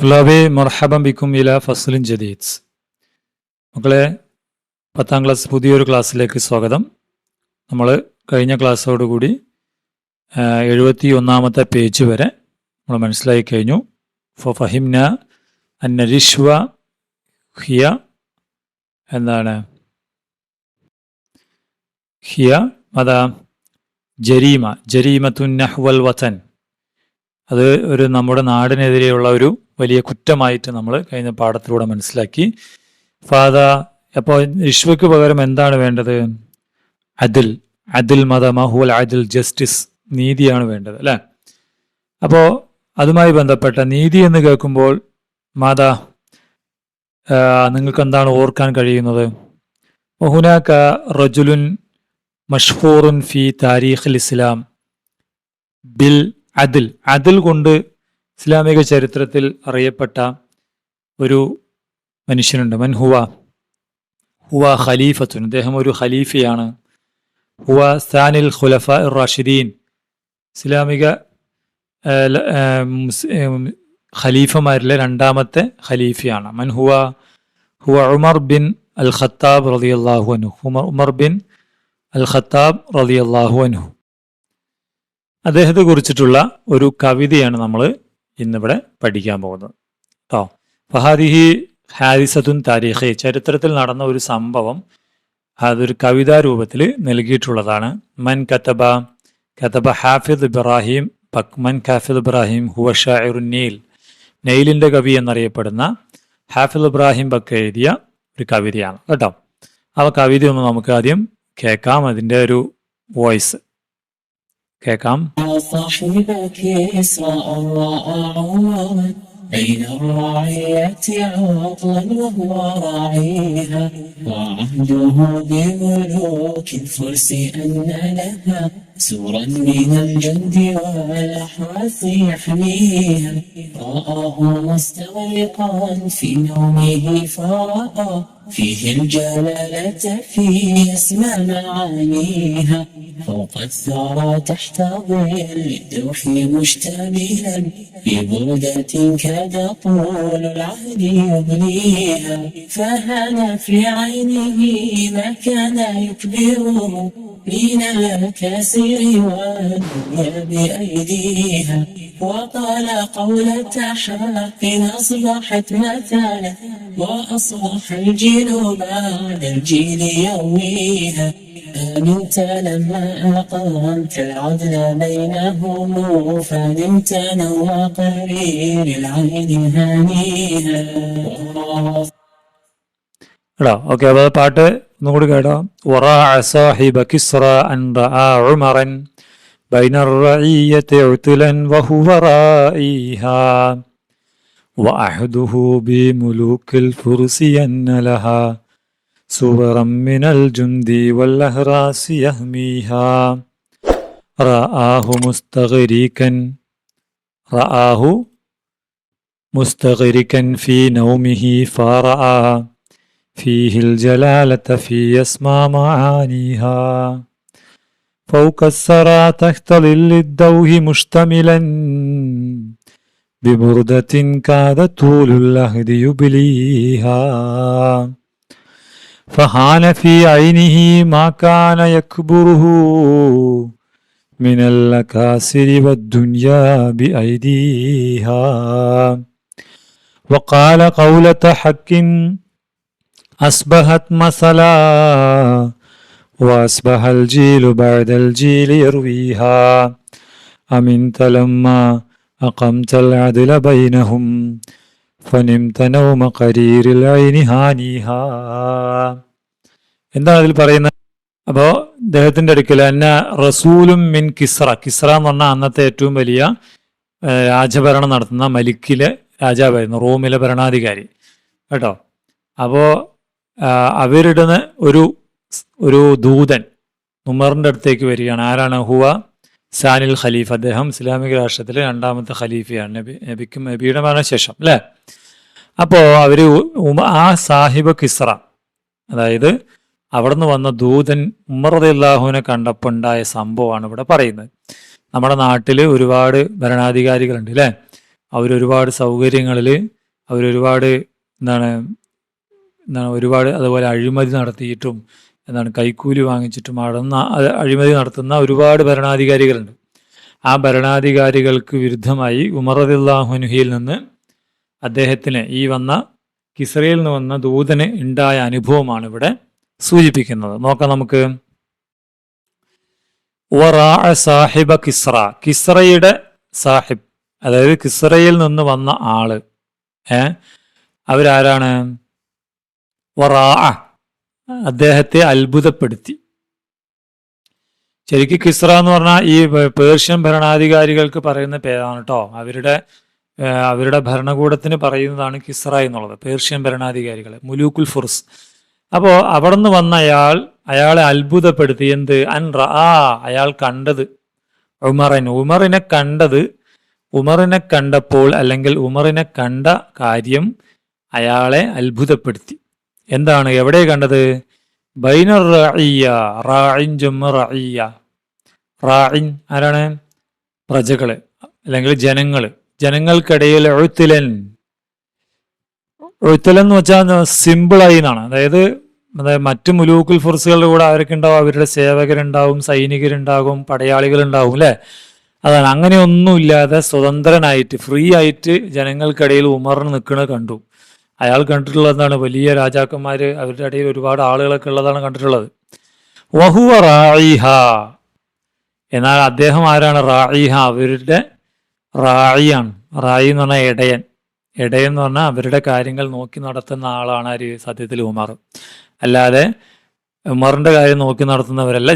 തുല്ലാബി മർഹബൻ ബിക്കും ഇല ഫസ്ലിൻ ജദീദ്. മക്കളെ, 10ാം ക്ലാസ് പുതിയൊരു ക്ലാസ്സിലേക്ക് സ്വാഗതം. നമ്മൾ കഴിഞ്ഞ ക്ലാസ്സോടുകൂടി 71ാമത്തെ പേജ് വരെ നമ്മൾ മനസ്സിലാക്കി കഴിഞ്ഞു. ഫഹിംന അന്ന റിഷ്വ ഹിയ എന്താണ്? ഹിയ അതാ ജരീമത്തുൻ നഹ്വൽ വതൻ. അത് ഒരു നമ്മുടെ നാടിനെതിരെയുള്ള ഒരു വലിയ കുറ്റമായിട്ട് നമ്മൾ കഴിഞ്ഞ പാഠത്തിലൂടെ മനസ്സിലാക്കി. അപ്പോൾ റിഷ്വയ്ക്ക് പകരം എന്താണ് വേണ്ടത്? അദിൽ മഹുൽ അദിൽ, ജസ്റ്റിസ്, നീതിയാണ് വേണ്ടത് അല്ലേ? അപ്പോൾ അതുമായി ബന്ധപ്പെട്ട നീതി എന്ന് കേൾക്കുമ്പോൾ നിങ്ങൾക്ക് എന്താണ് ഓർക്കാൻ കഴിയുന്നത്? ഹുനാക റജുലുൻ മഷ്ഹൂറുൻ ഫി താരീഖിൽ ഇസ്ലാം ബിൽ അദിൽ കൊണ്ട് ഇസ്ലാമിക ചരിത്രത്തിൽ അറിയപ്പെട്ട ഒരു മനുഷ്യനുണ്ട്. മൻ ഹുവ ഖലീഫത്തുൻ, അദ്ദേഹം ഒരു ഖലീഫയാണ്. ഹുവ സാനിൽ ഖുലഫ റാഷിദീൻ, ഇസ്ലാമിക ഖലീഫമാരിലെ രണ്ടാമത്തെ ഖലീഫയാണ്. മൻ ഹുവ ഉമർ ബിൻ അൽ ഖത്താബ് റളിയല്ലാഹു അൻഹു. ഉമർ ബിൻ അൽ ഖത്താബ് റളിയല്ലാഹു അൻഹു. അദ്ദേഹത്തെ കുറിച്ചിട്ടുള്ള ഒരു കവിതയാണ് നമ്മൾ ഇന്നിവിടെ പഠിക്കാൻ പോകുന്നത് കേട്ടോ. ഫഹാദിഹി ഹാരിസത്തുൻ താരീഖി, ചരിത്രത്തിൽ നടന്ന ഒരു സംഭവം അതൊരു കവിതാ രൂപത്തിൽ നൽകിയിട്ടുള്ളതാണ്. മൻ കതബ ഹാഫിദ് ഇബ്രാഹിം ഹുവ ഷാഇറുൻ നീൽ, നെയിലിൻ്റെ കവി എന്നറിയപ്പെടുന്ന ഹാഫിദ് ഇബ്രാഹിം ബക്ക് എഴുതിയ ഒരു കവിതയാണ് കേട്ടോ. ആ കവിത ഒന്ന് നമുക്ക് ആദ്യം കേൾക്കാം, അതിൻ്റെ ഒരു വോയിസ് കേൾക്കാം. بين الرعية عطلا وهو راعيها، وعهده بملوك الفرس أن لها سورا من الجند والأحواث يحميها. رآه مستغرقا في نومه فرأى فيه الجلالة في أسمى معانيها، فوق الثرى تحت ظل الدوح مشتملا ببردة كاد طول العهد يبنيها. فهان في عينه ما كان يكبره من الكاسر والدنيا بأيديها، وقال قولة حق أصبحت مثالا وأصبح الجيل بعد الجيل يرويها. فنمت لما أقمت العدل بينهم، فنمت نوى قرير العين هانيها. ഓക്കെ, അപ്പോൾ പാട്ട് ഒന്നുകൂടി കേട്ടോ. വറാഅ സാഹിബ കിസ്റ അൻ റആ ഉമറൻ ബൈന الرعية عتلا وهو رائيها، وأحده بملوك الفرس أن لها سورا من الجند والأهراس يهميها. رآه مستغرقا في نومه فرأى فيه الجلالة في أسمى معانيها. فوق الثرى تحت ظل الدوه مشتملا ببردة كاد طول العهد يبليها. فهان في عينه ما كان يكبره من الأكاسر والدنيا بأيديها، وقال قولة حق أصبحت مثلا وأصبح الجيل بعد الجيل يرويها. أمنت لما أقمت العدل بينهم فنمت نوم قرير العين هانيها. എന്താണ് അതിൽ പറയുന്നത്? അപ്പോൾ അദ്ദേഹത്തിൻ്റെ അടുക്കൽ എന്ന റസൂലും മിൻ കിസ്റ എന്ന് പറഞ്ഞാൽ അന്നത്തെ ഏറ്റവും വലിയ രാജഭരണം നടത്തുന്ന മലിക്കിലെ രാജാവായിരുന്നു, റോമിലെ ഭരണാധികാരി കേട്ടോ. അപ്പോൾ അവരുടെ ഒരു ദൂതൻ ഉമറിൻ്റെ അടുത്തേക്ക് വരികയാണ്. ആരാണ്? ഹുവ സാനിൽ ഖലീഫ, അദ്ദേഹം ഇസ്ലാമിക രാഷ്ട്രത്തിലെ രണ്ടാമത്തെ ഖലീഫയാണ്, നബിയുടെ മരണശേഷം അല്ലേ. അപ്പോൾ അവർ ആ സാഹിബ് കിസ്റ, അതായത് അവിടെ നിന്ന് വന്ന ദൂതൻ ഉമർ റളിയല്ലാഹുവിനെ കണ്ടപ്പോൾ ഉണ്ടായ സംഭവമാണ് ഇവിടെ പറയുന്നത്. നമ്മുടെ നാട്ടിൽ ഒരുപാട് ഭരണാധികാരികളുണ്ട് അല്ലേ. അവരൊരുപാട് സൗകര്യങ്ങളിൽ അവരൊരുപാട് എന്താണ് എന്താണ് ഒരുപാട് അതുപോലെ അഴിമതി നടത്തിയിട്ടും കൈക്കൂലി വാങ്ങിച്ചിട്ടും അഴിമതി നടത്തുന്ന ഒരുപാട് ഭരണാധികാരികളുണ്ട്. ആ ഭരണാധികാരികൾക്ക് വിരുദ്ധമായി ഉമർ റളിയല്ലാഹു അൻഹുവിൽ നിന്ന് അദ്ദേഹത്തിന് ഈ വന്ന കിസ്രയിൽ നിന്ന് വന്ന ദൂതന് ഉണ്ടായ അനുഭവമാണ് ഇവിടെ സൂചിപ്പിക്കുന്നത്. നോക്കാം നമുക്ക്. സാഹിബ കിസ്ര, കിസ്രയുടെ സാഹിബ്, അതായത് കിസ്രയിൽ നിന്ന് വന്ന ആള് അവരാരാണ്? അദ്ദേഹത്തെ അത്ഭുതപ്പെടുത്തി. ശരിക്കും കിസ്ര എന്ന് പറഞ്ഞാൽ ഈ പേർഷ്യൻ ഭരണാധികാരികൾക്ക് പറയുന്ന പേരാണ് കേട്ടോ. അവരുടെ ഭരണകൂടത്തിന് പറയുന്നതാണ് കിസ്ര എന്നുള്ളത്, പേർഷ്യൻ ഭരണാധികാരികളെ, മുലൂക്കുൽ ഫുർസ്. അപ്പോൾ അവിടെ നിന്ന് വന്ന അയാളെ അത്ഭുതപ്പെടുത്തി. എന്ത്? അയാൾ കണ്ടത് ഉമറിനെ കണ്ടപ്പോൾ, അല്ലെങ്കിൽ ഉമറിനെ കണ്ട കാര്യം അയാളെ അത്ഭുതപ്പെടുത്തി. എന്താണ്? എവിടെ കണ്ടത്? ബൈനർ റഈയ, റാഇൻ ജമ്മ റഈയ. റാഇൻ ആരാണ്? പ്രജകള് അല്ലെങ്കിൽ ജനങ്ങൾക്കിടയിൽ ഉഴ്ത്തുലൻ എന്ന് വെച്ചാൽ സിമ്പിളായി എന്നാണ്. അതായത് മറ്റു മുലൂക്കുൽ ഫുർസുകളുടെ കൂടെ ആരൊക്കെ ഉണ്ടാവും? അവരുടെ സേവകരുണ്ടാവും, സൈനികരുണ്ടാകും, പടയാളികളുണ്ടാവും, അല്ലെ? അതാണ്. അങ്ങനെയൊന്നുമില്ലാതെ സ്വതന്ത്രനായിട്ട് ഫ്രീ ആയിട്ട് ജനങ്ങൾക്കിടയിൽ ഉമറിന് നിൽക്കുന്നത് കണ്ടു. അയാൾ കണ്ടിട്ടുള്ളത് എന്താണ്? വലിയ രാജാക്കന്മാര്, അവരുടെ ഇടയിൽ ഒരുപാട് ആളുകളൊക്കെ ഉള്ളതാണ് കണ്ടിട്ടുള്ളത്. വഹുവ റായിഹ, എന്നാൽ അദ്ദേഹം ആരാണ്? റായിഹ, അവരുടെ റായിയാണ്. റായി എന്ന് പറഞ്ഞാൽ ഇടയൻ എന്ന് പറഞ്ഞാൽ അവരുടെ കാര്യങ്ങൾ നോക്കി നടത്തുന്ന ആളാണ് ആര്? സത്യത്തിൽ ഉമർ. അല്ലാതെ ഉമറിന്റെ കാര്യം നോക്കി നടത്തുന്നവരല്ല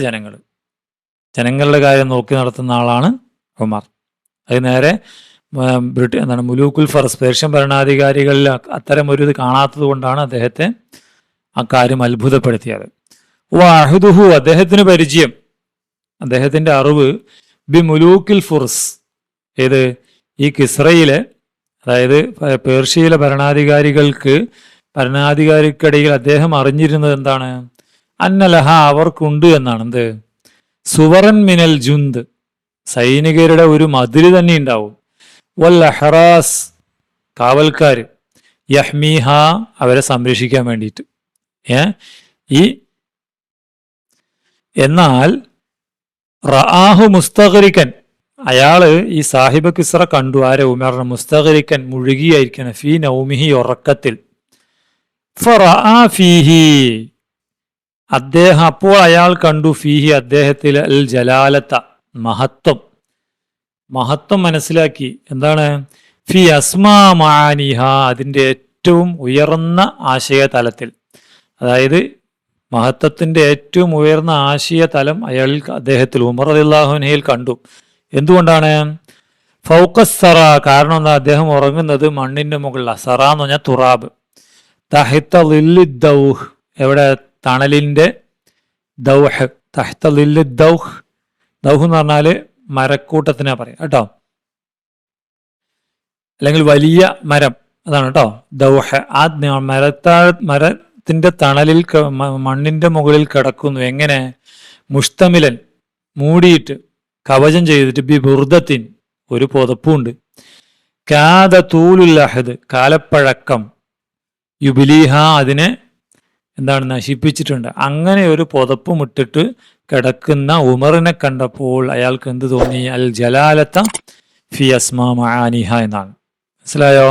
ജനങ്ങളുടെ കാര്യം നോക്കി നടത്തുന്ന ആളാണ് ഉമർ. അത് നേരെ മുലൂക്കുൽ ഫർസ്, പേർഷ്യൻ ഭരണാധികാരികളിൽ അത്തരം ഒരു ഇത് കാണാത്തത് കൊണ്ടാണ് അദ്ദേഹത്തെ ആ കാര്യം അത്ഭുതപ്പെടുത്തിയത്. വാഹുദുഹു, അദ്ദേഹത്തിന് പരിചയം, അദ്ദേഹത്തിന്റെ അറിവ് ബി മുലൂക്കിൽ ഫുർസ്, ഏത്? ഈ കിസ്രയിലെ, അതായത് പേർഷ്യയിലെ ഭരണാധികാരിക്കിടയിൽ അദ്ദേഹം അറിഞ്ഞിരുന്നത് എന്താണ്? അന്നലഹ, അവർക്കുണ്ട് എന്നാണ്. എന്ത്? സുവറൻ മിനൽ ജുന്ദ്, സൈനികരുടെ ഒരു മതില് തന്നെ ഉണ്ടാവും. വൽ അഹ്റാസ്, കാവൽക്കാർ, യഹ്മീഹ, അവരെ സംരക്ഷിക്കാൻ വേണ്ടിയിട്ട്. എന്നാൽ റആഹു മുസ്തഗ്രിക്കൻ, അയാള് ഈ സാഹിബ് കിസ്ര കണ്ടു. ആരെ? ഉമറിനെ. മുസ്തഗ്രിക്കൻ, മുഴുകിയായിരിക്കണം. ഫീ നൗമിഹി, ഉറക്കത്തിൽ. ഫറആ ഫീഹി, അപ്പോൾ അയാൾ കണ്ടു. ഫീഹി, അദ്ദേഹത്തിൽ അൽ ജലാലത്ത, മഹത്വം മനസ്സിലാക്കി. എന്താണ്? ഫി അസ്മാ മആനിഹ, അതിൻ്റെ ഏറ്റവും ഉയർന്ന ആശയ തലത്തിൽ. അതായത് മഹത്വത്തിന്റെ ഏറ്റവും ഉയർന്ന ആശയ തലം അദ്ദേഹത്തിൽ ഉമർ റളിയല്ലാഹു അൻഹുവിൽ കണ്ടു. എന്തുകൊണ്ടാണ്? ഫൗഖസ്സറ, കാരണം എന്താ? അദ്ദേഹം ഉറങ്ങുന്നത് മണ്ണിന്റെ മുകളിലാണ്. സറ എന്ന് പറഞ്ഞാൽ തുറാബ്. തഹ്ത ളില്ലി ദൗഹ്, എവിടെ? തണലിന്റെ ദൗഹ്. തഹ്ത ളില്ലി ദൗഹ് എന്ന് പറഞ്ഞാല് മരക്കൂട്ടത്തിനാ പറയാം കേട്ടോ, അല്ലെങ്കിൽ വലിയ മരം, അതാണ് കേട്ടോ ദൗഹ്. ആ മരത്തിന്റെ തണലിൽ, മണ്ണിന്റെ മുകളിൽ കിടക്കുന്നു. എങ്ങനെ? മുഷ്തമിലൻ, മൂടിയിട്ട്, കവചം ചെയ്തിട്ട്, ബി ബുർദത്തിൻ, ഒരു പുതപ്പുണ്ട്. കാദ തൂലുൽ അഹദ്, കാലപ്പഴക്കം, യുബിലീഹ, അതിനെ നശിപ്പിച്ചിട്ടുണ്ട്. അങ്ങനെ ഒരു പുതപ്പും ഇട്ടിട്ട് കിടക്കുന്ന ഉമറിനെ കണ്ടപ്പോൾ അയാൾക്ക് എന്ത് തോന്നി? അൽ ജലാലത്ത ഫി അസ്മാ മആനിഹ എന്നാണ്. മനസ്സിലായോ?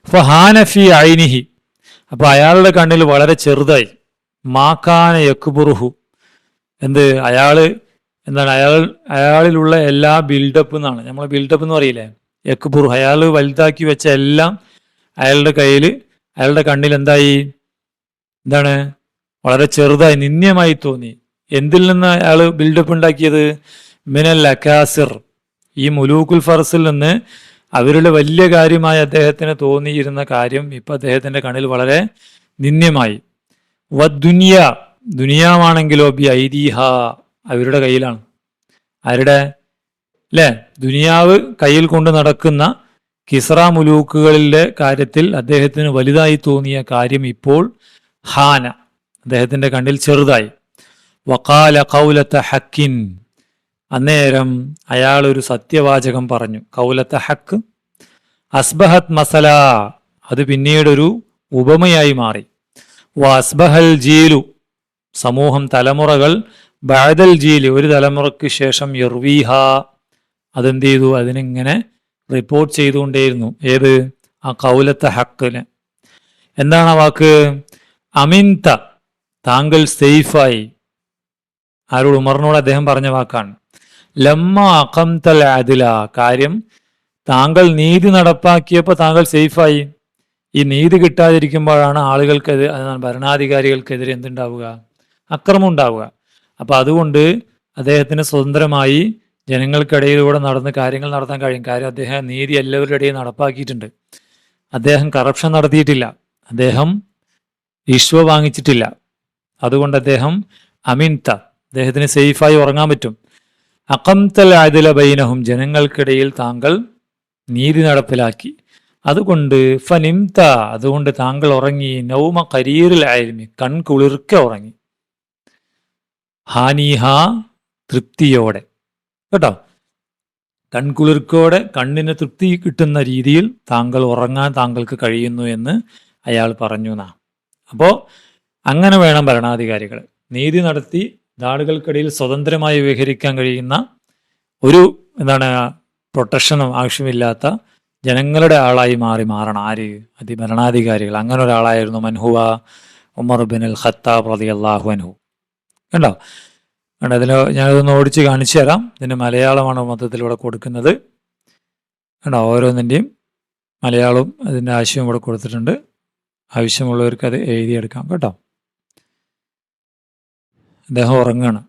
ഫഹാന ഫി ഐനിഹി, അപ്പൊ അയാളുടെ കണ്ണിൽ വളരെ ചെറുതായി. മാക്കാന യക്ബുറുഹു, അയാളിലുള്ള എല്ലാ ബിൽഡപ്പ് എന്നാണ്. നമ്മൾ ബിൽഡപ്പ് എന്ന് പറയില്ലേ, യക്ബുറു, അയാൾ വലുതാക്കി വെച്ച എല്ലാം അയാളുടെ കണ്ണിൽ വളരെ ചെറുതായി, നിന്ദ്യമായി തോന്നി. എന്തിൽ നിന്ന് അയാൾ ബിൽഡപ്പ് ഉണ്ടാക്കിയത്? മിനൽ അക്കാസിർ, ഈ മുലൂക്കുൽ ഫർസിൽ നിന്ന് അവരുടെ വലിയ കാര്യമായി അദ്ദേഹത്തിന് തോന്നിയിരുന്ന കാര്യം ഇപ്പൊ അദ്ദേഹത്തിന്റെ കണ്ണിൽ വളരെ നിന്ദ്യമായി. ദുനിയാവാണെങ്കിലോ ബി ഐദീഹ, അവരുടെ കയ്യിലാണ്. ആരുടെ? ദുനിയാവ് കയ്യിൽ കൊണ്ട് നടക്കുന്ന കിസ്ര മുലൂക്കുകളിലെ കാര്യത്തിൽ അദ്ദേഹത്തിന് വലുതായി തോന്നിയ കാര്യം ഇപ്പോൾ ഹാന, അദ്ദേഹത്തിന്റെ കണ്ണിൽ ചെറുതായി. വഖാല ഖൗലത ഹക്കിൻ, അന്നേരം അയാൾ ഒരു സത്യവാചകം പറഞ്ഞു. ഖൗലത ഹക്ക്, അസ്ബഹത് മസല, അത് പിന്നീടൊരു ഉപമയായി മാറി. അസ്ബഹൽ ജീലു, സമൂഹം തലമുറകൾ, ബഅദൽ ജീല്, ഒരു തലമുറയ്ക്ക് ശേഷം യർവീഹ, അതെന്ത് ചെയ്തു, അതിനിങ്ങനെ റിപ്പോർട്ട് ചെയ്തുകൊണ്ടേയിരുന്നു. ഏത്? ആ കൗലത്തെ ഹക്കിന്. എന്താണ് ആ വാക്ക്? അമിൻത, താങ്കൾ സേഫായി. ആരോട്? ഉമറിനോട് അദ്ദേഹം പറഞ്ഞ വാക്കാണ്. ലമ്മ അഖംതൽ അദ്ല, കാര്യം താങ്കൾ നീതി നടപ്പാക്കിയപ്പോൾ താങ്കൾ സേഫായി. ഈ നീതി കിട്ടാതിരിക്കുമ്പോഴാണ് ആളുകൾക്കെതിരെ, ഭരണാധികാരികൾക്കെതിരെ എന്തുണ്ടാവുക? അക്രമം ഉണ്ടാവുക. അപ്പൊ അതുകൊണ്ട് അദ്ദേഹത്തിന് സ്വതന്ത്രമായി ജനങ്ങൾക്കിടയിലൂടെ നടന്ന് കാര്യങ്ങൾ നടത്താൻ കഴിയും. കാര്യം അദ്ദേഹം നീതി എല്ലാവരുടെ ഇടയിൽ നടപ്പാക്കിയിട്ടുണ്ട്. അദ്ദേഹം കറപ്ഷൻ നടത്തിയിട്ടില്ല, അദ്ദേഹം റിഷ്വ വാങ്ങിച്ചിട്ടില്ല. അതുകൊണ്ട് അദ്ദേഹം അമിൻത, അദ്ദേഹത്തിന് സേഫായി ഉറങ്ങാൻ പറ്റും. അഖംതൽ അദ്ല ബൈനഹും, ജനങ്ങൾക്കിടയിൽ താങ്കൾ നീതി നടപ്പിലാക്കി. അതുകൊണ്ട് ഫനിംത, അതുകൊണ്ട് താങ്കൾ ഉറങ്ങി. നൗമ ഖരീറിൽ ഇൽമി, കൺകുളിർക്കെ ഉറങ്ങി. ഹാനിഹ, തൃപ്തിയോടെ. കേട്ടോ, കൺകുളിർക്കോടെ, കണ്ണിന് തൃപ്തി കിട്ടുന്ന രീതിയിൽ താങ്കൾ ഉറങ്ങാൻ താങ്കൾക്ക് കഴിയുന്നു എന്ന് അയാൾ പറഞ്ഞു എന്നാ. അപ്പോൾ അങ്ങനെ വേണം ഭരണാധികാരികൾ. നീതി നടത്തി ആളുകൾക്കിടയിൽ സ്വതന്ത്രമായി വിഹരിക്കാൻ കഴിയുന്ന ഒരു പ്രൊട്ടക്ഷനും ആവശ്യമില്ലാത്ത ജനങ്ങളുടെ ആളായി മാറണം. ആര്? ഭരണാധികാരികൾ. അങ്ങനെ ഒരാളായിരുന്നു മൻഹുവ ഉമർ ബിൻ അൽ ഖത്താബ് റളിയല്ലാഹു അൻഹു. കണ്ടോ? അതിൽ ഞാനിതൊന്ന് ഓടിച്ച് കാണിച്ചു തരാം. ഇതിൻ്റെ മലയാളമാണ് മൊത്തത്തിലൂടെ കൊടുക്കുന്നത്. കണ്ടോ? ഓരോന്നിൻ്റെയും മലയാളവും അതിൻ്റെ ആശയവും ഇവിടെ കൊടുത്തിട്ടുണ്ട്. ആവശ്യമുള്ളവർക്ക് അത് എഴുതിയെടുക്കാം കേട്ടോ. അദ്ദേഹം ഉറങ്ങാണ്.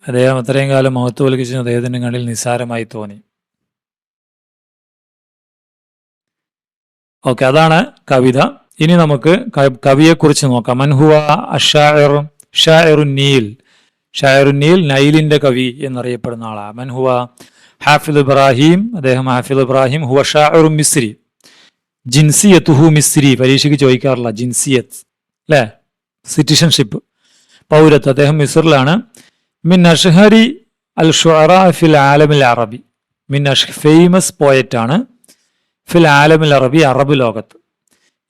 അദ്ദേഹം അത്രയും കാലം മഹത്വം വലിക്കുന്ന അദ്ദേഹത്തിൻ്റെ കണ്ണിൽ നിസ്സാരമായി തോന്നി. ഓക്കെ, അതാണ് കവിത. ഇനി നമുക്ക് കവിയെക്കുറിച്ച് നോക്കാം. മൻഹുവ ഷാഇറുന്നീൽ. ഷാഇറുന്നീൽ, നൈലിന്റെ കവി എന്നറിയപ്പെടുന്ന ആളാണ്. മൻഹുവ ഹാഫിദ് ഇബ്രാഹിം. അദ്ദേഹം ഹാഫിദ് ഇബ്രാഹിം. ഹുവ ഷാഇറു മിസ്രി. ജിൻസിയത്തുഹു മിസ്രി. പരീക്ഷയ്ക്ക് ചോദിക്കാറില്ല ജിൻസിയത്ത്, അല്ലേ? സിറ്റിസൺഷിപ്പ്, പൗരത്വം. അദ്ദേഹം മിസ്റിലാണ്. മിൻ അഷ്ഹരി അൽ ഷുഅറാ ഫിൽ ആലമിൽ അറബി. ഫേമസ് പോയറ്റാണ് ഫിൽ ആലമിൽ അറബി, അറബ് ലോകത്ത്.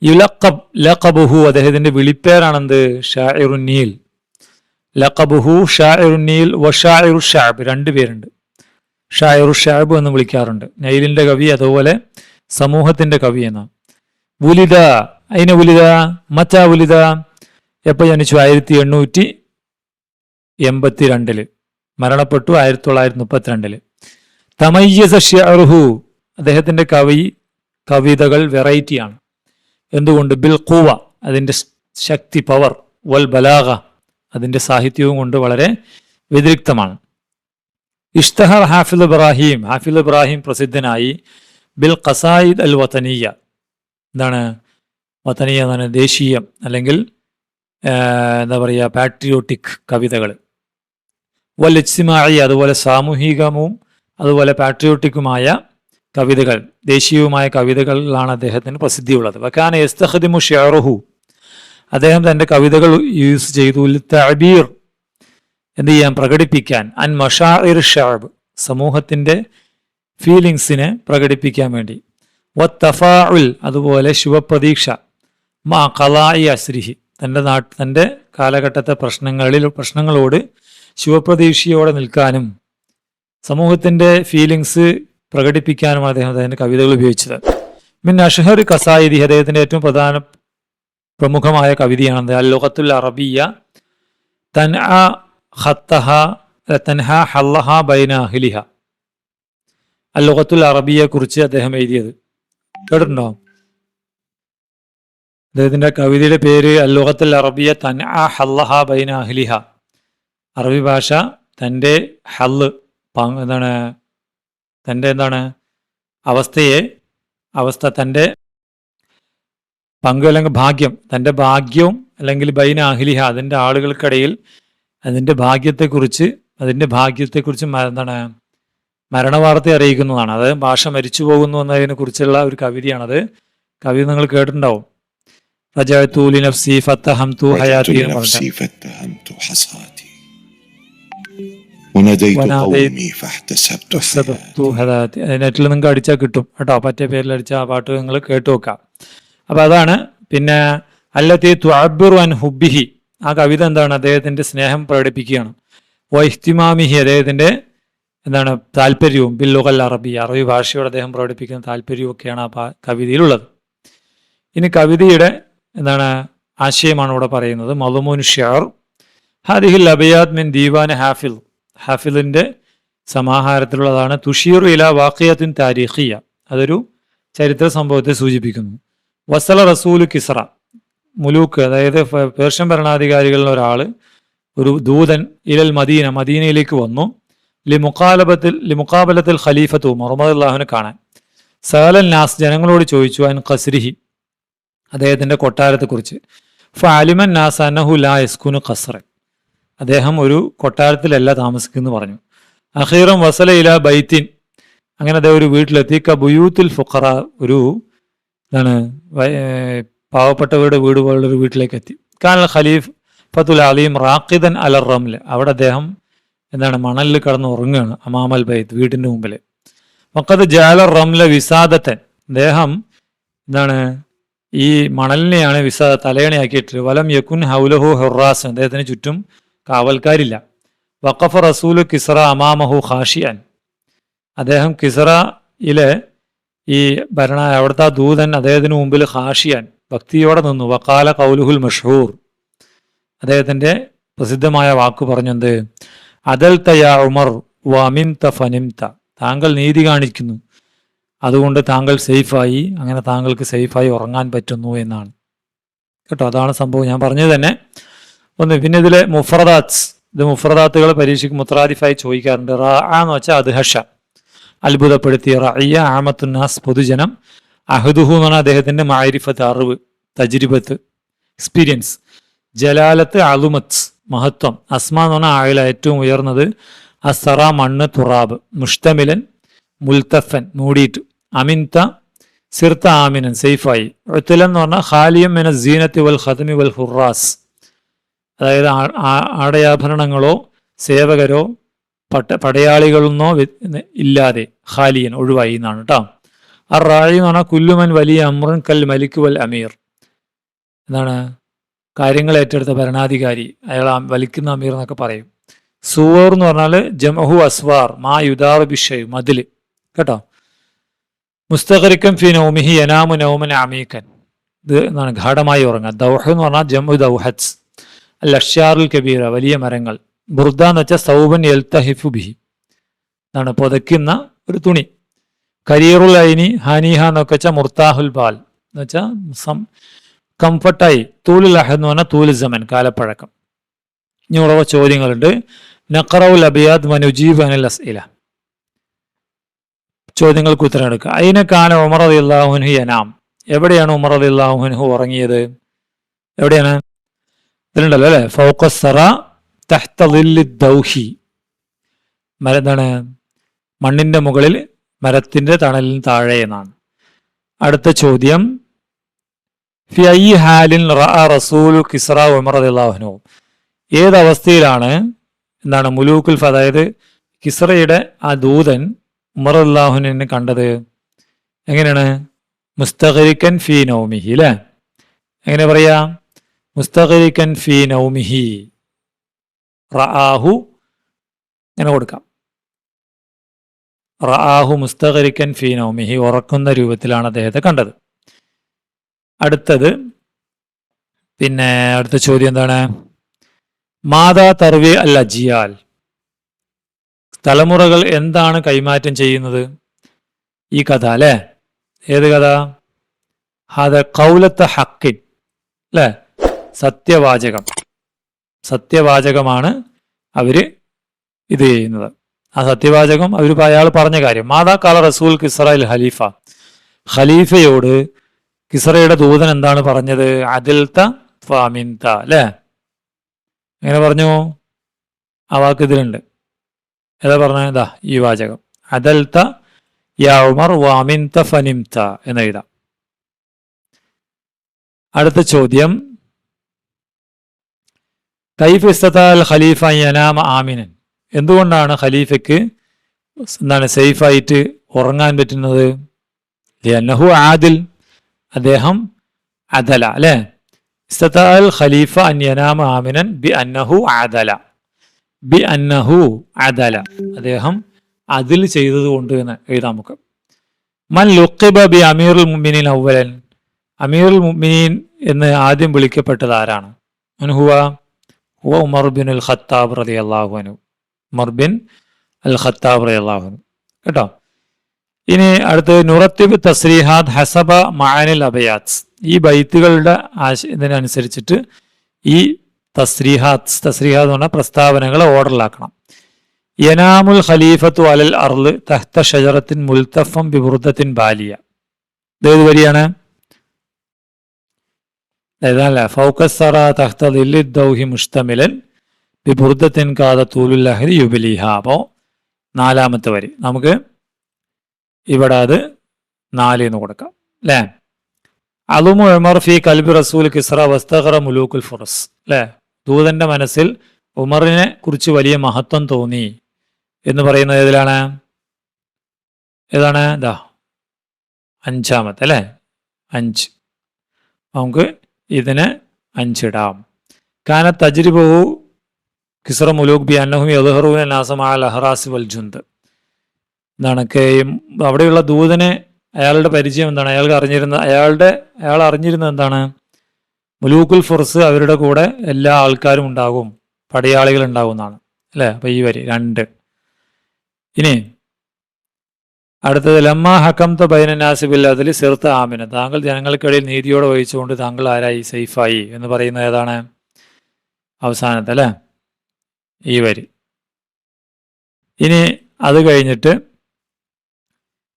യുലഖബ്, ലഖബുഹു, അദ്ദേഹത്തിന്റെ വിളിപ്പേരാണെന്ത്? ഷാഇറുന്നീൽ. ലഖബുഹു ഷാഇറുന്നീൽ വ ഷാഇറു ഷഅബ്, രണ്ട് പേരുണ്ട്. ഷാഇറു ഷഅബ് എന്ന് വിളിക്കാറുണ്ട്. നൈലിന്റെ കവി, അതുപോലെ സമൂഹത്തിന്റെ കവി എന്നാണ്. വുലിദ, അയിന വുലിദ, മറ്റാ വുലിദ, എപ്പോൾ ജനിച്ചു? 1882. മരണപ്പെട്ടു 1932. തമയ്യസ ഷിഅറുഹു, അദ്ദേഹത്തിന്റെ കവിതകൾ വെറൈറ്റിയാണ്. എന്തുകൊണ്ട്? ബിൽ ഖുവ, അതിൻ്റെ ശക്തി, പവർ, വൽ ബലാഗ, അതിൻ്റെ സാഹിത്യവും കൊണ്ട് വളരെ വ്യതിരിക്തമാണ്. ഇഷ്തഹർ ഹാഫിദ് ഇബ്രാഹിം, ഹാഫിദ് ഇബ്രാഹിം പ്രസിദ്ധനായി. ബിൽ ഖസായിദ് അൽ വതനിയ, എന്താണ് വതനിയ? എന്നാണ് ദേശീയം, അല്ലെങ്കിൽ പാട്രിയോട്ടിക് കവിതകൾ. വൽ ഇജ്തിമാഇ, അതുപോലെ സാമൂഹികവും അതുപോലെ പാട്രിയോട്ടിക്കുമായ കവിതകൾ, ദേശീയവുമായ കവിതകളിലാണ് അദ്ദേഹത്തിന് പ്രസിദ്ധിയുള്ളത്. വകാന യസ്തഖ്ദിമു ഷിഅറുഹു, അദ്ദേഹം തൻ്റെ കവിതകൾ യൂസ് ചെയ്തു തഅബീർ, എന്ത് ചെയ്യാൻ? പ്രകടിപ്പിക്കാൻ. അൻ മഷാഇർ ഷഅബ്, സമൂഹത്തിൻ്റെ ഫീലിങ്സിനെ പ്രകടിപ്പിക്കാൻ വേണ്ടി. വത്തഫാഉൽ, അതുപോലെ ശുഭപ്രതീക്ഷ. മാ ഖളാഇ അസ്രിഹി, തൻ്റെ കാലഘട്ടത്തെ പ്രശ്നങ്ങളോട് ശുഭപ്രതീക്ഷയോടെ നിൽക്കാനും സമൂഹത്തിൻ്റെ ഫീലിങ്സ് പ്രകടിപ്പിക്കാനുമാണ് അദ്ദേഹത്തിൻ്റെ കവിതകൾ ഉപയോഗിച്ചത്. മിൻ അഷ്ഹർ ഖസായിദി, അദ്ദേഹത്തിൻ്റെ ഏറ്റവും പ്രമുഖമായ കവിതയാണത് അൽ ലുഗത്തുൽ അറബിയ്യ തൻആ ഹല്ലഹ ബൈന അഹ്ലിഹ. അൽ ലുഗത്തുൽ അറബിയെ കുറിച്ച് അദ്ദേഹം എഴുതിയത് കേട്ടിട്ടുണ്ടോ? അദ്ദേഹത്തിന്റെ കവിതയുടെ പേര് അൽ ലുഗത്തുൽ അറബിയ്യ തൻആ ഹല്ലഹ ബൈന അഹ്ലിഹ. അറബി ഭാഷ തൻ്റെ തൻ്റെ അവസ്ഥ, തൻ്റെ പങ്ക് അല്ലെങ്കിൽ ഭാഗ്യം, തൻ്റെ ഭാഗ്യവും അല്ലെങ്കിൽ ബൈന അഹ്ലിഹ, അതിൻ്റെ ആളുകൾക്കിടയിൽ അതിൻ്റെ ഭാഗ്യത്തെക്കുറിച്ച് മരണവാർത്ത അറിയിക്കുന്നതാണ്. അത് ഭാഷ മരിച്ചു പോകുന്നു എന്നതിനെ കുറിച്ചുള്ള ഒരു കവിതയാണത്. കവിത നിങ്ങൾ കേട്ടിട്ടുണ്ടാവും. റജഅതു ലിനഫ്സി ഫത്തഹംതു ഹയാതി എന്ന് പറഞ്ഞിട്ട്. നെറ്റിൽ നിങ്ങൾക്ക് അടിച്ചാൽ കിട്ടും കേട്ടോ, പറ്റേ പേരിൽ അടിച്ചാൽ ആ പാട്ട് നിങ്ങൾ കേട്ടു വെക്കാം. അപ്പൊ അതാണ്. പിന്നെ അല്ലത്തി തുഅബ്ബിറു അൻ ഹുബ്ബിഹി, ആ കവിത എന്താണ്? അദ്ദേഹത്തിന്റെ സ്നേഹം പ്രകടിപ്പിക്കുകയാണ്. വഇഹ്തിമാമിഹി, അദ്ദേഹത്തിന്റെ എന്താണ് താല്പര്യവും, ബില്ലുഗൽ അറബി, അറബി ഭാഷയോട് അദ്ദേഹം പ്രകടിപ്പിക്കുന്ന താല്പര്യവും ഒക്കെയാണ് ആ കവിതയിലുള്ളത്. ഇനി കവിതയുടെ എന്താണ് ആശയമാണ് ഇവിടെ പറയുന്നത്. മദ്മൂൻ ഷിഅർ ഹാദിഹിൽ അബയാത് മിൻ ദീവാൻ ഹാഫിൽ, ഹാഫിലിന്റെ സമാഹാരത്തിലുള്ളതാണ്. തുഷീറു ഇല വാഖിയത്തിൻ താരീഖിയ, അതൊരു ചരിത്ര സംഭവത്തെ സൂചിപ്പിക്കുന്നു. വസല റസൂലു കിസ്റ, മുലൂക്ക് അതായത് പേർഷ്യൻ ഭരണാധികാരികളിൽ ഒരാൾ, ഒരു ദൂതൻ, ഇലൽ മദീന, മദീനയിലേക്ക് വന്നു. ലിമുഖാബലത്തിൽ ഖലീഫത്തു ഉമർ റളിയല്ലാഹുവിനെ കാണാൻ. സഅലൻ നാസ്, ജനങ്ങളോട് ചോദിച്ചു, അൻ ഖസ്രിഹി, അദ്ദേഹത്തിന്റെ കൊട്ടാരത്തെക്കുറിച്ച്. ഫഅലിമൻ നാസ് അന്നഹു ലാ യസ്കുനു ഖസ്റൻ, അദ്ദേഹം ഒരു കൊട്ടാരത്തിലല്ല താമസിക്കുന്നു പറഞ്ഞു. അഖീറൻ വസല ഇല ബൈത്തിൻ, അങ്ങനെ അദ്ദേഹം ഒരു വീട്ടിലെത്തി. ബുയൂത്തുൽ ഫുഖറ, ഒരു എന്താണ് പാവപ്പെട്ടവരുടെ വീട് പോലുള്ള ഒരു വീട്ടിലേക്ക് എത്തി. കാനൽ ഖലീഫ് ഫത്തുൽ അലീം റാഖിദൻ അലർ റംൽ, അവിടെ അദ്ദേഹം എന്താണ് മണലിൽ കിടന്ന് ഉറങ്ങുകയാണ്. അമാമൽ ബൈത്ത്, വീടിന്റെ മുമ്പിൽ. വഖദ് ജഅല റംല വിസാദത്തൻ, അദ്ദേഹം എന്താണ് ഈ മണലിനെയാണ് തലയണയാക്കിയിട്ട്. വലം യകുൻ ഹൗലഹു ഹുറാസ്, അദ്ദേഹത്തിന് ചുറ്റും കാവൽക്കാരില്ല. വഖഫ റസൂലു കിസ്റ അമാമഹു ഖാഷിഅൻ, അദ്ദേഹം കിസ്റയിലെ ഈ അവിടുത്തെ ആ ദൂതൻ അദ്ദേഹത്തിന് മുമ്പിൽ ഖാഷിഅൻ, ഭക്തിയോടെ നിന്നു. വഖാല ഖൗലുഹുൽ മഷ്ഹൂർ, അദ്ദേഹത്തിന്റെ പ്രസിദ്ധമായ വാക്ക് പറഞ്ഞത്, അദൽത യാ ഉമർ വമിൻത ഫനിംത, താങ്കൾ നീതി കാണിക്കുന്നു, അതുകൊണ്ട് താങ്കൾ സേഫായി, അങ്ങനെ താങ്കൾക്ക് സേഫായി ഉറങ്ങാൻ പറ്റുന്നു എന്നാണ് കേട്ടോ. അതാണ് സംഭവം. ഞാൻ പറഞ്ഞത് തന്നെ ഒന്ന്. പിന്നെ ഇതിലെ മുഫ്രദാത്ത്, ഇത് മുഫ്രദാത്തുകൾ പരീക്ഷയ്ക്ക് മുത്രാദിഫായി ചോദിക്കാറുണ്ട്. റാ എന്ന് വെച്ചാൽ അദ്ഹഷ, അത്ഭുതപ്പെടുത്തി. റഅയ്യ ആമത്തുന്നാസ്, പൊതുജനം. അഹദുഹു എന്ന് പറഞ്ഞാൽ അദ്ദേഹത്തിന്റെ മാരിഫത്ത്, അറിവ്, തജ്രിബത്ത്, എക്സ്പീരിയൻസ്. ജലാലത്ത്, അളുമത്ത്, മഹത്വം. അസ്മ എന്ന് പറഞ്ഞാൽ ആയില, ഏറ്റവും ഉയർന്നത്. അസറ, മണ്ണ്. തുറാബ്, മുഷ്തമിലൻ, മുൽത്തഫൻ, മൂടിയിട്ട്. അമിൻത, സിർത്ത ആമിനൻ, സേഫായി. ഉത്തലൻ എന്ന് പറഞ്ഞാൽ ഖാലിയം മിന സീനത്തി വൽ ഖദമി വൽ ഹുറാസ്, അതായത് ആടയാഭരണങ്ങളോ സേവകരോ പടയാളികളെന്നോ ഇല്ലാതെ, ഖാലിയൻ, ഒഴിവായി എന്നാണ് കേട്ടോ. അർ റായി എന്ന് പറഞ്ഞാൽ കുല്ലുമൻ വലിയ അമ്രൻ കൽ മലിക് വൽ അമീർ, എന്താണ് കാര്യങ്ങൾ ഏറ്റെടുത്ത ഭരണാധികാരി, അയാൾ വലിക്കുന്ന അമീർ എന്നൊക്കെ പറയും. സുവർ എന്ന് പറഞ്ഞാൽ ജംഅഹു അസ്വാർ, മാ യുദാറു ബിഷൈ, മതില് കേട്ടോ. മുസ്തഖരിക്കൻ ഫി നൗമിഹി യനാമു നൗമൻ അമീക്കൻ, ഇത് എന്നാണ് ഗാഠമായി ഉറങ്ങുക. ദൗഹ് എന്ന് പറഞ്ഞാൽ ജംഉ ദൗഹത്ത്. അൽ അഷ്യാറുൽ കബീറ, വലിയ മരങ്ങൾ. ബുർദ എന്ന് വെച്ചാൽ സൗബൻ യൽതഹിഫു ബിഹി, എന്നാണ് പുതയ്ക്കുന്ന ഒരു തുണി. കരീറുൽ ഐനി ഹാനിഹ എന്നൊക്കെ വെച്ചാൽ മുർത്താഹുൽ ബാൽ എന്ന് വെച്ചാൽ കംഫർട്ടായി. തൂലുൽ അഹദ് എന്ന് പറഞ്ഞാൽ തൂലു സമൻ, കാലപ്പഴക്കം. ഇനി ഉറവ ചോദ്യങ്ങളുണ്ട്. നഖറഉൽ അബിയാദ് വനുജീബ് അനിൽ അസ്ഇല, ചോദ്യങ്ങൾക്ക് ഉത്തരം എടുക്കുക. അയിന കാന ഉമർ റളിയല്ലാഹു അൻഹു യനാം, എവിടെയാണ് ഉമർ റളിയല്ലാഹു അൻഹു ഉറങ്ങിയത്? എവിടെയാണ്? ഇതിലുണ്ടല്ലോ അല്ലെ, ഫൗഖസ്സറ തഹ്ത ളില്ലി ദൗഹി, എന്താണ് മണ്ണിന്റെ മുകളിൽ മരത്തിന്റെ തണലിന് താഴെ എന്നാണ്. അടുത്ത ചോദ്യം, ഫി അയ്യി ഹാലിൻ റഅ റസൂലു കിസ്റ ഉമർ റളിയല്ലാഹു അൻഹു, ഏതവസ്ഥയിലാണ് എന്താണ് മുലൂക്കുൽ, അതായത് കിസ്റയുടെ ആ ദൂതൻ ഉമർ റളിയല്ലാഹുവിനെ കണ്ടത്? എങ്ങനെയാണ്? മുസ്തഖരിക്കൻ ഫീ നൗമിഹി, അല്ലേ? എങ്ങനെ പറയാ? മുസ്തഖരിക്കൻ ഫീ നൗമിഹി റആഹു, അങ്ങനെ കൊടുക്കാം. റആഹു മുസ്തഖരിക്കൻ ഫീ നൗമിഹി, ഉറക്കുന്ന രൂപത്തിലാണ് അദ്ദേഹത്തെ കണ്ടത്. അടുത്തത് പിന്നെ അടുത്ത ചോദ്യം എന്താണ്? മാതാ തർവി അൽ അജിയാൽ, തലമുറകൾ എന്താണ് കൈമാറ്റം ചെയ്യുന്നത്? ഈ കഥ അല്ലേ? ഏത് കഥ? ഹദ ഖൗലത്ത ഹക്കിൻ, അല്ലേ? സത്യവാചകം, സത്യവാചകമാണ് അവര് ഇത് ചെയ്യുന്നത്. ആ സത്യവാചകം അയാൾ പറഞ്ഞ കാര്യം. മാതാ കാല റസൂൽ കിസ്റയിൽ ഖലീഫ, ഖലീഫയോട് കിസ്റയുടെ ദൂതൻ എന്താണ് പറഞ്ഞത്? അദിൽത ഫാമിൻത, അല്ലേ? എങ്ങനെ പറഞ്ഞു? ആ വാക്ക് ഇതിലുണ്ട്. ഏതാ പറഞ്ഞത്? ഇതാ ഈ വാചകം, അദൽത യാ ഉമർ വാമിൻത ഫനിംത എന്ന് എഴുതാം. അടുത്ത ചോദ്യം, കൈഫ ഇസ്തതാഅൽ ഖലീഫ യനാമ ആമിനൻ, എന്തുകൊണ്ടാണ് ഖലീഫയ്ക്ക് സേഫായിട്ട് ഉറങ്ങാൻ പറ്റുന്നത്? ലിഅന്നഹു ആദിൽ, അദ്ദേഹം അദല അല്ലേ. ഇസ്തതഅൽ ഖലീഫ അൻ യനാമ ആമിനൻ ബി അന്നഹു അദല, ബി അന്നഹു അദല, അദ്ദേഹം അതിൽ ചെയ്തതുകൊണ്ട് എന്ന് എഴുതാം നമുക്ക്. മൻ ലുഖിബ ബി അമീറുൽ മുഅ്മിനീൻ അവ്വലൻ, അമീറുൽ മുഅ്മിനീൻ എന്ന് ആദ്യം വിളിക്കപ്പെട്ടത് ആരാണ്? മൻ ഹുവ ഉമർ ബിൻ അൽ ഖത്താബ് റളിയല്ലാഹു അൻഹു, ഉമർ ബിൻ അൽ ഖത്താബ് റളിയല്ലാഹു അൻഹു കേട്ടോ. ഇനി അടുത്ത് നുറത്തിബ് തസ്രീഹാത്ത് ഹസബ മഅനിൽ അബയാത്ത്, ഈ ബൈത്തുകളുടെ ഇതിനനുസരിച്ചിട്ട് ഈ തസ്രീഹാത്ത് എന്ന് പറഞ്ഞാൽ പ്രസ്താവനകളെ ഓർഡറിലാക്കണം. യനാമുൽ ഖലീഫത്തു അലൽ അർള് തഹ്ത ഷജറത്തിൻ മുൽത്തഫം ബിബുർദത്തിൻ ബാലിയ, ഇതേത് വരിയാണ്? ഏതല്ല, ഫൗക്കസ്സറ തഹ്ത ദില്ലി ദൗഹി മുഷ്തമിലൻ ബിബുർദത്തിൻ കാദ തൂലുൽ ലഹരി യുബിലിഹ. അപ്പോൾ 4-ാമത്തെ വരി നമുക്ക് ഇവിടെ അത് 4 എന്ന് കൊടുക്കാം അല്ലേ. അലുമു ഉമർ ഫി കൽബി റസൂൽ കിസ്റ വസ്തഖറ മുലൂക്കുൽ ഫുറസ് അല്ലേ. ദൂതന്റെ മനസ്സിൽ ഉമറിനെ കുറിച്ച് വലിയ മഹത്വം തോന്നി എന്ന് പറയുന്നത് ഏതാണ്? ഇതാ 5-ാമത്തെ അല്ലേ, 5. നമുക്ക് ഇതിന് 5 ഇടാം. കാന തജ്രിബഹു കിസ്റ മുലൂക്ക് ബി അന്നഹും യദ്ഹറൂന നാസ മഅൽ അഹ്റാസ് വൽ ജുന്ദ്. എന്താണ് അവിടെയുള്ള ദൂതനെ, അയാളുടെ പരിചയം എന്താണ്? അയാൾ അറിഞ്ഞിരുന്നത് എന്താണ്? മുലൂക്കുൽ ഫുർസ്, അവരുടെ കൂടെ എല്ലാ ആൾക്കാരും ഉണ്ടാകും, പടയാളികൾ ഉണ്ടാകും എന്നാണ് അല്ലേ. അപ്പൊ ഈ വരി 2. ഇനി അടുത്തത് ലമ്മ ഹക്കംത ബൈന നാസി ബിൽ അദ്ലി സിർത ആമിന, താങ്കൾ ജനങ്ങൾക്കിടയിൽ നീതിയോടെ വഹിച്ചുകൊണ്ട് താങ്കൾ ആരായി? സേഫായി എന്ന് പറയുന്നത് ഏതാണ്? അവസാനത്തെ അല്ലേ, ഈ വരി. ഇനി അത് കഴിഞ്ഞിട്ട്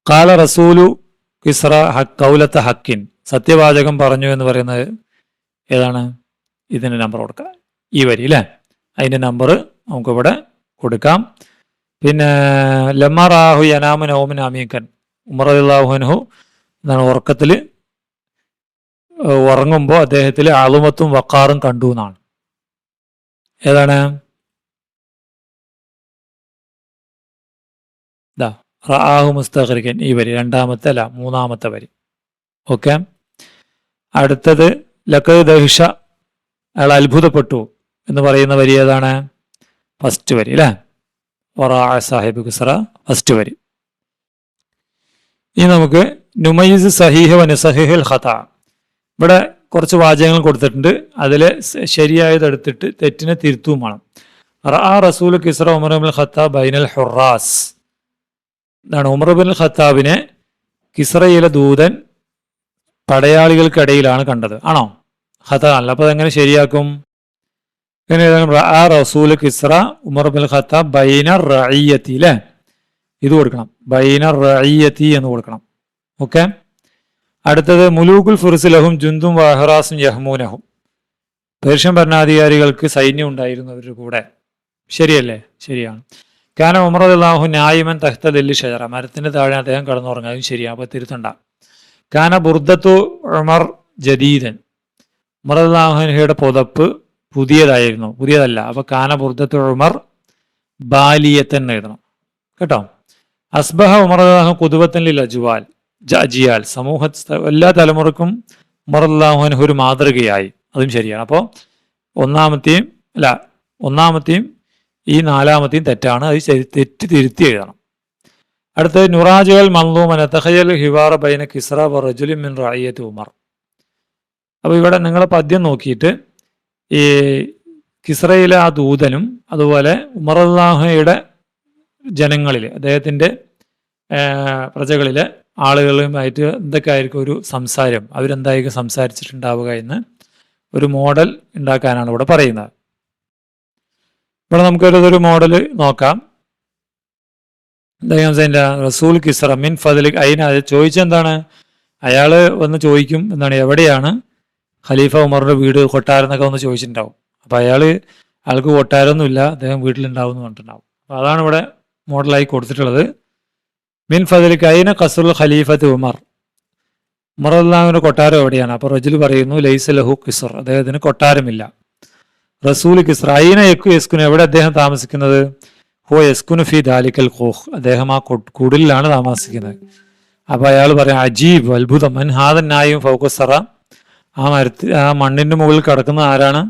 ഖാല റസൂലു കിസ്റ കൗലത്ത ഹക്കിൻ, സത്യവാചകം പറഞ്ഞു എന്ന് പറയുന്നത് ഏതാണ്? ഇതിന് നമ്പർ കൊടുക്കാം, ഈ വരി അല്ലേ. അതിൻ്റെ നമ്പർ നമുക്കിവിടെ കൊടുക്കാം. പിന്നെ ലമ്മ റാഹു യനാമു നൗമിൻ അമീക്കൻ, ഉമർ റളിയല്ലാഹു അൻഹു എന്താണ് ഉറക്കത്തിൽ ഉറങ്ങുമ്പോൾ അദ്ദേഹത്തിൽ അളുമത്തും വക്കാറും കണ്ടു എന്നാണ്. ഏതാണ്? റആഹു മുസ്തഖ്രികൻ, ഈ വരി 2-ാമത്തെ അല്ല 3-ാമത്തെ വരി. ഓക്കെ, അടുത്തത് ലഖദ് ദഹിഷ, അയാൾ അത്ഭുതപ്പെട്ടു എന്ന് പറയുന്ന വരി ഏതാണ്? ഫസ്റ്റ് വരി അല്ലേ. വറാഅ സാഹിബ് കിസ്റ, ഫസ്റ്റ് വരി. ഇനി നമുക്ക് നുമയിസ് സഹീഹ വ നസഹിഹൽ ഖതാ, ഇവിടെ കുറച്ച് വാചകങ്ങൾ കൊടുത്തിട്ടുണ്ട്, അതിൽ ശരിയായത് എടുത്തിട്ട് തെറ്റിനെ തിരുത്തും വേണം. റആ റസൂൽ കിസ്റ ഉമർ ഇബ്നുൽ ഖത്താബ് ബൈനൽ ഹുറാസ്, എന്താണ് ഉമർ ഇബ്നുൽ ഖത്താബിനെ കിസ്റയിലെ ദൂതൻ പടയാളികൾക്കിടയിലാണ് കണ്ടത്. ആണോ? ഖത്താ അല്ല. അപ്പോൾ അതെങ്ങനെ ശരിയാക്കും? റആ റസൂൽ കിസ്റ ഉമർ ഇബ്നുൽ ഖത്താബ് ബൈന റഇയത്തി അല്ലേ, ഇത് കൊടുക്കണം, ബൈന റഇയത്തി എന്ന് കൊടുക്കണം. ഓക്കെ, അടുത്തത് മുലൂക്കുൽ ഫുർസ് ലഹും ജുന്ദും വഹറാസും യഹ്മൂനഹും, പേർഷ്യൻ ഭരണാധികാരികൾക്ക് സൈന്യം ഉണ്ടായിരുന്നു അവരുടെ കൂടെ. ശരിയല്ലേ? ശരിയാണ്. കാന ഉമർ റളിയല്ലാഹു നായിമൻ തഹ്ത ദില്ലി ഷജറ, മരത്തിന്റെ താഴെ അദ്ദേഹം കിടന്നുറങ്ങും. അതും ശരിയാണ്, അപ്പോൾ തിരുത്തണ്ട. കാന ബുർദത്തു ഉമർ ജദീദൻ, ഉമർ റളിയല്ലാഹു അൻഹുയുടെ പുതപ്പ് പുതിയതായിരുന്നു, പുതിയതല്ല. അപ്പൊ കാന ബുർദത്തു ഉമർ ബാലിയത്തൻ എഴുതണം കേട്ടോ. അസ്ബഹ ഉമർ റളിയല്ലാഹു ഖുദ്വത്തൻ ലിൽ അജ്വാൽ ജഅജിയാൽ, എല്ലാ തലമുറക്കും ഉമർ റളിയല്ലാഹു അൻഹു ഒരു മാതൃകയായി. അതും ശരിയാണ്. അപ്പോൾ ഒന്നാമത്തെയും ഈ 4-ാമത്തെയും തെറ്റാണ്, അത് തെറ്റ് തിരുത്തി എഴുതണം. അടുത്തത് നുറാജുൽ മൻലൂമൻ തഖയ്യൽ ഹിവാറ ബൈന കിസ്റ വ റജുലിൻ മിൻ റഇയത്തി ഉമർ. അപ്പോൾ ഇവിടെ നിങ്ങൾ പദ്യം നോക്കിയിട്ട് ഈ കിസ്റയിലെ ആ ദൂതനും അതുപോലെ ഉമർ റളിയല്ലാഹുയുടെ ജനങ്ങളിൽ, അദ്ദേഹത്തിൻ്റെ പ്രജകളിലെ ആളുകളുമായിട്ട് എന്തൊക്കെ ആയിരിക്കും ഒരു സംസാരം, അവരെന്തായിരിക്കും സംസാരിച്ചിട്ടുണ്ടാവുക എന്ന് ഒരു മോഡൽ ഉണ്ടാക്കാനാണ് ഇവിടെ പറയുന്നത്. ഇവിടെ നമുക്കൊരു മോഡൽ നോക്കാം. റസൂൽ കിസ്റ മിൻ ഫദ്ലിക് അയിന, ചോദിച്ചെന്താണ്? അയാൾ വന്ന് ചോദിക്കും എന്താണ്, എവിടെയാണ് ഖലീഫ ഉമറിന്റെ വീട്, കൊട്ടാരം എന്നൊക്കെ ഒന്ന് ചോദിച്ചിട്ടുണ്ടാവും. അപ്പം ആൾക്ക് കൊട്ടാരമൊന്നുമില്ല, അദ്ദേഹം വീട്ടിലുണ്ടാവും എന്ന് പറഞ്ഞിട്ടുണ്ടാവും. അപ്പം അതാണ് ഇവിടെ മോഡലായി കൊടുത്തിട്ടുള്ളത്. മിൻ ഫദ്ലിക് അയിന ഖസ്റുൽ ഖലീഫത്ത് ഉമർ, ഉമർ റളിയല്ലാഹുവിന്റെ കൊട്ടാരം എവിടെയാണ്? അപ്പോൾ റജുൽ പറയുന്നു ലൈസ ലഹു ഖിസ്ർ, അദ്ദേഹത്തിന് കൊട്ടാരമില്ല. റസൂൽ കിസ്റ അയിന യസ്കുൻ, എവിടെ അദ്ദേഹം താമസിക്കുന്നത്? ഹോ യസ്കുനു ഫി ദാലിക്കൽ ഖൂഹ്, അദ്ദേഹം ആ കുടിലാണ് താമസിക്കുന്നത്. അപ്പൊ അയാൾ പറയാം അജീബ്, അത്ഭുതം, മൻ ഹാദൻ നായും ഫൗഖുസ്സറ, ആ മണ്ണിന്റെ മുകളിൽ കിടക്കുന്ന ആരാണ്?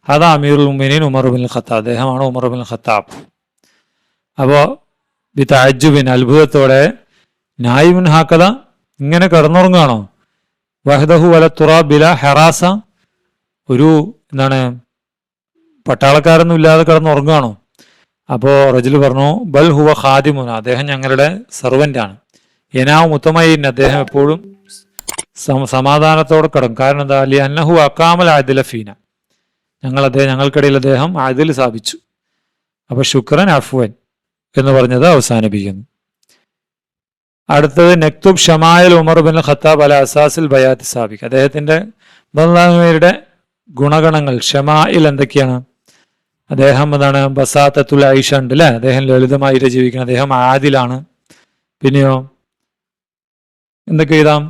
അതാ അമീറുൽ മുഅ്മിനീൻ ഉമർ ബിൻ ഖത്താബ്, അദ്ദേഹമാണ് ഉമർ ബിൻ ഖത്താബ്. അപ്പോ ബിതഅജ്ജുബിൻ, അത്ഭുതത്തോടെ, നായിമുൻ ഹാക്കദ, ഇങ്ങനെ കിടന്നുറങ്ങുകയാണോ? വഹദഹു വല തുറാബ് ബില ഹെറാസ, ഒരു എന്താണ് പട്ടാളക്കാരൊന്നും ഇല്ലാതെ കിടന്നുറങ്ങുകയാണോ? അപ്പോൾ റജുൽ പറഞ്ഞു ബൽ ഹുവ ഖാദിമുന, അദ്ദേഹം ഞങ്ങളുടെ സെർവൻ്റാണ്. യനാവ് മുത്തമയിൻ, അദ്ദേഹം എപ്പോഴും സമാധാനത്തോടെ കിടക്കും. കാരണം എന്താ? അലി അന്നഹു അക്കാമൽ ആദില ഫീന, ഞങ്ങൾക്കിടയിൽ അദ്ദേഹം ആദിൽ സ്ഥാപിച്ചു. അപ്പൊ ശുക്രൻ അഫ്വൻ എന്ന് പറഞ്ഞത് അവസാനിപ്പിക്കുന്നു. അടുത്തത് നക്തുബ് ഷമായിൽ ഉമർ ബിൻ ഖത്താബ് അല അസാസിൽ ബയാത്തി സാബിഖ്, അദ്ദേഹത്തിന്റെ ബദലാമയുടെ ഗുണഗണങ്ങൾ ഷമായിൽ എന്തൊക്കെയാണ്? അദ്ദേഹം എന്താണ്? ബസാത്തത്തുൽ ഐഷ ഉണ്ട് അല്ലെ, അദ്ദേഹം ലളിതമായിട്ട് ജീവിക്കണം, അദ്ദേഹം ആദിലാണ്. പിന്നെയോ എന്തൊക്കെ എഴുതാം?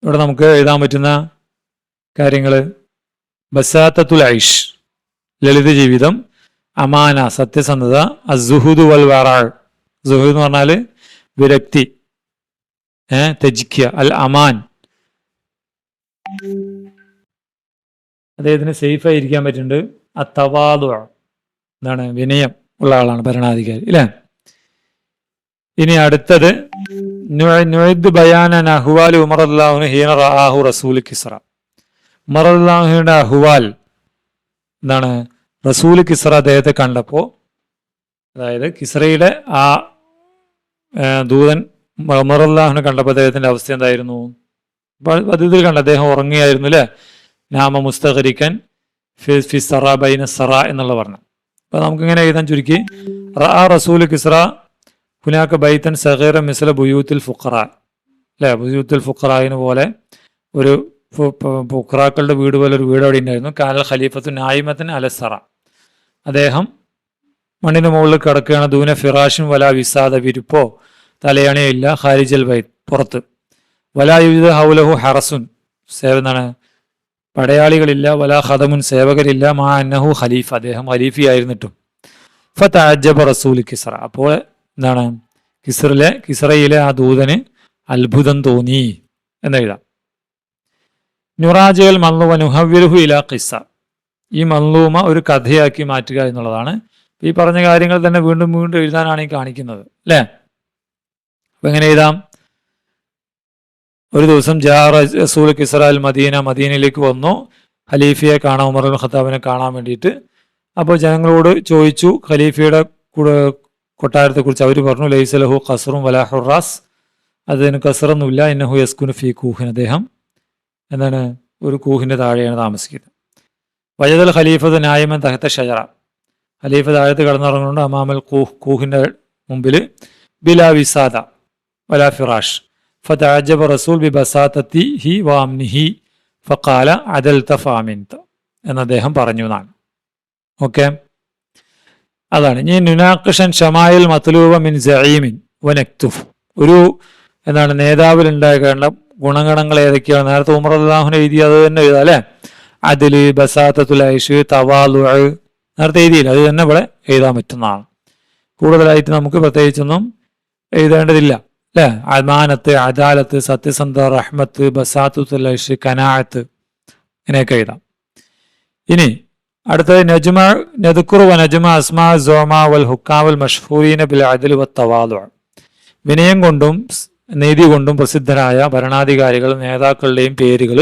ഇവിടെ നമുക്ക് എഴുതാൻ പറ്റുന്ന കാര്യങ്ങള് ബസാത്തത്തുൽ ഐഷ്, ലളിത ജീവിതം, അമാന, സത്യസന്ധത, അസുഹുദ് വൽ വറാൾ, സുഹുദ് എന്ന് പറഞ്ഞാല് വിരക്തി, തെജിക്ക, അൽ അമാൻ, അദ്ദേഹത്തിന് സേഫ് ആയിരിക്കാൻ പറ്റുന്നുണ്ട്. അത്തവാദു, എന്താണ്? വിനയം ഉള്ള ആളാണ് ഭരണാധികാരി അല്ലെ. ഇനി അടുത്തത് നുഅദ് ബയാനൻ അഹ്വാൽ ഉമർ റളിയല്ലാഹു ഹീന റആഹു റസൂൽ കിസ്റ, ഉമർ റളിയല്ലാഹുവിന്റെ അഹ്വാൽ എന്താണ്? റസൂൽ കിസ്റ അദ്ദേഹത്തെ കണ്ടപ്പോ, അതായത് കിസ്റയുടെ ആ ദൂതൻ ഉമർ റളിയല്ലാഹുവിനെ കണ്ടപ്പോൾ അദ്ദേഹത്തിന്റെ അവസ്ഥ എന്തായിരുന്നു? പദ്ധതിയിൽ കണ്ട അദ്ദേഹം ഉറങ്ങിയായിരുന്നു അല്ലെ. നാമ മുസ്തഖരിക്കൻ ഫി സറ ബൈന സറ എന്നുള്ള പറഞ്ഞു. അപ്പൊ നമുക്കിങ്ങനെ എഴുതാൻ ചുരുക്കി, റആ റസൂൽ കിസ്റ ഹുനാക ബൈതൻ സഗീറ മിസ്ല ബുയൂത്തുൽ ഫുഖറ അല്ലെ, ബുയൂത്തുൽ ഫുഖറായിന് പോലെ ഒരു ഫുഖറാക്കളുടെ വീട് പോലെ ഒരു വീട് അവിടെ ഉണ്ടായിരുന്നു. കാനൽ ഖലീഫത്തു നായിമത്തൻ അലസറ, അദ്ദേഹം മണ്ണിന് മുകളിൽ കിടക്കുകയാണ്. ദൂന ഫിറാഷും വല വിസാദ, വിരിപ്പോ തലയണയോ ഇല്ല. ഖാരിജൽ ബൈത്ത്, പുറത്ത്. വലാ യുജിദു ഹൗലഹു ഹറസുൻ, എന്താണ്? പടയാളികളില്ല. വലാ ഖദമുൻ, സേവകരില്ല. മാ അന്നഹു ഖലീഫ, അദ്ദേഹം ഖലീഫയായിരുന്നിട്ടും. ഫതഅജ്ജബ റസൂൽ കിസ്റ, അപ്പോൾ എന്താണ്? കിസ്റയിലെ ആ ദൂതന് അത്ഭുതം തോന്നി എന്നെഴുതാം. നുറാജൽ മൻലൂമ നുഹവ്വിലുഹു ഇലാ ഖിസ്സ, ഈ മൻലൂമ ഒരു കഥയാക്കി മാറ്റുക എന്നുള്ളതാണ്. ഈ പറഞ്ഞ കാര്യങ്ങൾ തന്നെ വീണ്ടും വീണ്ടും എഴുതാനാണ് ഈ കാണിക്കുന്നത് അല്ലേ. അപ്പൊ എങ്ങനെ എഴുതാം? ഒരു ദിവസം ജാ റസൂൽ കിസ്റ അൽ മദീന, മദീനയിലേക്ക് വന്നു ഖലീഫയെ കാണാൻ, ഉമർ അൽ ഖത്താബിനെ കാണാൻ വേണ്ടിയിട്ട്. അപ്പോൾ ജനങ്ങളോട് ചോദിച്ചു ഖലീഫയുടെ കൊട്ടാരത്തെക്കുറിച്ച്. അവർ പറഞ്ഞു ലൈസ ലഹു ഖസ്റും വലാ ഹുറാസ്, അതിന് കസറൊന്നുമില്ല. ഇന്നഹു യസ്കുനു ഫീ കൂഹിൻ, അദ്ദേഹം എന്താണ്? ഒരു കൂഹിന്റെ താഴെയാണ് താമസിക്കുന്നത്. വജദൽ ഖലീഫത്ത് നായിമൻ തഹത്ത ഷജറ, ഖലീഫ താഴത്ത് കിടന്നുറങ്ങുന്നുണ്ട്. അമാമൽ കൂഹിന്റെ മുമ്പിൽ. ബിലാ വിസാദ വലാ ഫിറാഷ്. ഫതഅജ്ജബ റസൂൽ ബിബസാതതിഹി വഅംനിഹി ഫഖാല അദൽത ഫഅമിൻത എന്ന് അദ്ദേഹം പറഞ്ഞു എന്നാണ്. ഓക്കെ, അതാണ്. ഇനി നുനാഖിഷൻ ഷമായിൽ മത്ലൂബ മിൻ സഈമിൻ വനക്തുഫ്, ഒരു എന്താണ്? നേതാവിൽ ഉണ്ടാകേണ്ട ഗുണഗണങ്ങൾ ഏതൊക്കെയാണ്? നേരത്തെ ഉമർ റളിയല്ലാഹു എഴുതി, അത് തന്നെ എഴുതാം അല്ലെ. അദ്ല്, ബസാത്തത്തുൽ ഐഷ്, തവാലു, നേരത്തെ എഴുതിയില്ല, അത് തന്നെ ഇവിടെ എഴുതാൻ പറ്റുന്നതാണ്. കൂടുതലായിട്ട് നമുക്ക് പ്രത്യേകിച്ചൊന്നും എഴുതേണ്ടതില്ല അല്ലെ. അമാനത്ത്, അദാലത്ത്, സത്യസന്ധ, റഹ്മത്ത്, ബസാത്തുൽ ഐഷ്, കനാഅത്ത്, ഇങ്ങനെയൊക്കെ എഴുതാം. ഇനി അടുത്തത് നജ്മ നദ്കുറു വ നജ്മ അസ്മാ സോമ വൽ ഹുക്കാവൽ മഷ്ഹൂരീന ബിൽ അദ്ൽ വ തവാലു, വിനയം കൊണ്ടും നീതി കൊണ്ടും പ്രസിദ്ധരായ ഭരണാധികാരികളും നേതാക്കളുടെയും പേരുകൾ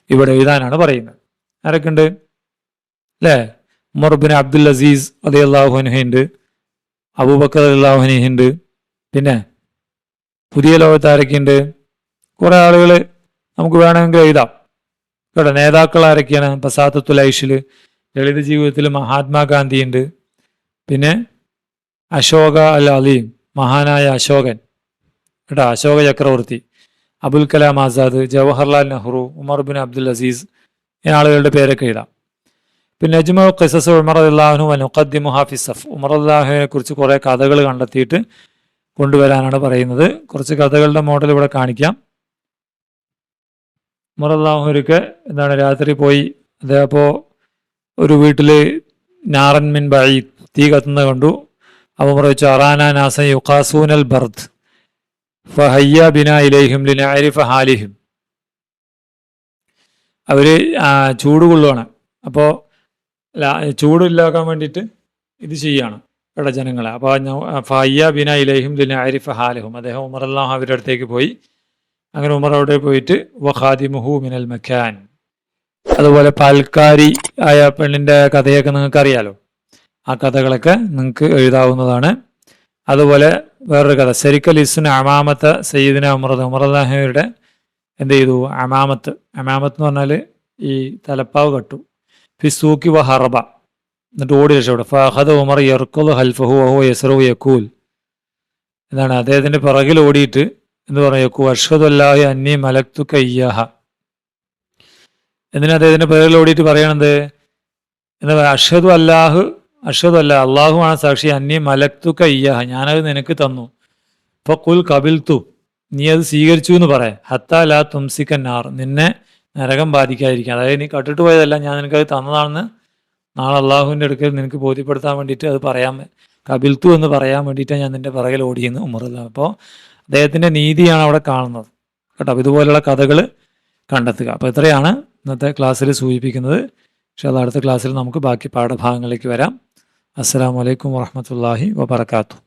ഇവിടെ എഴുതാനാണ് പറയുന്നത്. ആരൊക്കെ ഉണ്ട് അല്ലേ? ഉമർ ബിൻ അബ്ദുൽ അസീസ് റളിയല്ലാഹു അൻഹു ഉണ്ട്, അബൂബക്കർ റളിയല്ലാഹു അൻഹു ഉണ്ട്. പിന്നെ പുതിയ ലോകത്ത് ആരൊക്കെയുണ്ട്? കുറെ ആളുകൾ നമുക്ക് വേണമെങ്കിൽ എഴുതാം കേട്ടോ. നേതാക്കൾ ആരൊക്കെയാണ്? ബസാത്തത്തുൽ ഐഷില്, ലളിത ജീവിതത്തിൽ മഹാത്മാഗാന്ധി ഉണ്ട്. പിന്നെ അശോക അൽ അലീം, മഹാനായ അശോകൻ കേട്ടോ, അശോക ചക്രവർത്തി, Abul Kalam Azad, Jawaharlal Nehru, Umar bin Abdul Aziz, ഈ ആളുകളുടെ പേരൊക്കെ എഴുതാം. പിന്നെ നജ്മു ഖിസസ് ഉമർ റളിയല്ലാഹു അൻഹു വനുഖദ്ദിമുഹാ ഫി സഫ്, ഉമർ റളിയല്ലാഹുവിനെ കുറിച്ച് കുറേ കഥകൾ കണ്ടെത്തിയിട്ട് കൊണ്ടുവരാനാണ് പറയുന്നത്. കുറച്ച് കഥകളുടെ മോഡൽ ഇവിടെ കാണിക്കാം. ഉമർ റളിയല്ലാഹു അൻഹുക്ക് എന്താണ്? രാത്രി പോയി അദ്ദേഹം ഒരു വീട്ടില് നാറൻ മിൻ ബഈദ്, തീ കത്തുന്നത് കണ്ടു. അപ്പോൾ ഉമർ ചോദിച്ചു, അറാന നാസൻ യുഖാസൂനൽ ബർദ് ഫഹയ്യ ബിനാ ഇലൈഹിം ലിനഅരിഫ ഹാലിഹിം. അവർ ചൂട് കൊള്ളുവാണ്. അപ്പോൾ ചൂടില്ലാക്കാൻ വേണ്ടിയിട്ട് ഇത് ചെയ്യാണ് ഇവിടെ ജനങ്ങളെ. അപ്പോൾ ഫഹയ്യ ബിനാ ഇലൈഹിം ലിനഅരിഫ ഹാലിഹും. അദ്ദേഹം ഉമർ അല്ലാഹു അവരുടെ അടുത്തേക്ക് പോയി. അങ്ങനെ ഉമർ അവിടെ പോയിട്ട് വഖാദിമുഹു മിനൽ മക്കാൻ. അതുപോലെ പാൽക്കാരി ആയ പെണ്ണിൻ്റെ കഥയൊക്കെ നിങ്ങൾക്ക് അറിയാലോ. ആ കഥകളൊക്കെ നിങ്ങൾക്ക് എഴുതാവുന്നതാണ്. അതുപോലെ വേറൊരു കഥ, ശരിക്കൽ ഇസ്ന അമാമത്ത് സയ്യിദിന ഉമർ അല്ലാഹുവിയുടെ എന്ത് ചെയ്തു, അമാമത്ത് എന്ന് പറഞ്ഞാൽ ഈ തലപ്പാവ് കട്ടു. ഫിസൂക്കി വ ഹറബ, എന്നിട്ട് ഓടി രക്ഷപ്പെട്ടു. ഫഹദ് ഉമർ യർക്കുൽ ഹൽഫഹു വഹു യസ്റു യക്കൂൽ. എന്താണ്, അദ്ദേഹത്തിൻ്റെ പിറകിൽ ഓടിയിട്ട് എന്ന് പറയൂ, അഷ്ഹദു അല്ലാഹി അന്നി മലക്തു കയ്യാഹ. എന്തിനാ അദ്ദേഹത്തിൻ്റെ പിറകിൽ ഓടിയിട്ട് പറയണത്? എന്താ പറയുക, അഷ്ഹദു അല്ലാഹുവാണ് സാക്ഷി, അന്നി മലക്തു കയ്യാഹ, ഞാനത് നിനക്ക് തന്നു. ഇപ്പോൾ കുൽ കബിൽത്തു, നീ അത് സ്വീകരിച്ചു എന്ന് പറയാം. ഹത്താ ലാ തുംസിക്കന്നാർ, നിന്നെ നരകം ബാധിക്കാതിരിക്കുക. അതായത് നീ കട്ടിട്ട് പോയതല്ല, ഞാൻ നിനക്കത് തന്നതാണെന്ന് നാളെ അള്ളാഹുവിൻ്റെ അടുക്കൽ നിനക്ക് ബോധ്യപ്പെടുത്താൻ വേണ്ടിയിട്ട് അത് പറയാൻ, കബിൽത്തു എന്ന് പറയാൻ വേണ്ടിയിട്ടാണ് ഞാൻ നിൻ്റെ പിറകിൽ ഓടിയെന്ന് ഉമറുല്ല. അപ്പോൾ അദ്ദേഹത്തിൻ്റെ നീതിയാണ് അവിടെ കാണുന്നത് കേട്ടോ. അപ്പോൾ ഇതുപോലുള്ള കഥകൾ കണ്ടെത്തുക. അപ്പോൾ ഇത്രയാണ് ഇന്നത്തെ ക്ലാസ്സിൽ സൂചിപ്പിക്കുന്നത്. പക്ഷേ അത് അടുത്ത ക്ലാസ്സിൽ നമുക്ക് ബാക്കി പാഠഭാഗങ്ങളിലേക്ക് വരാം. അസ്സലാമു അലൈക്കും വറഹ്മത്തുള്ളാഹി വബറകാതുഹു.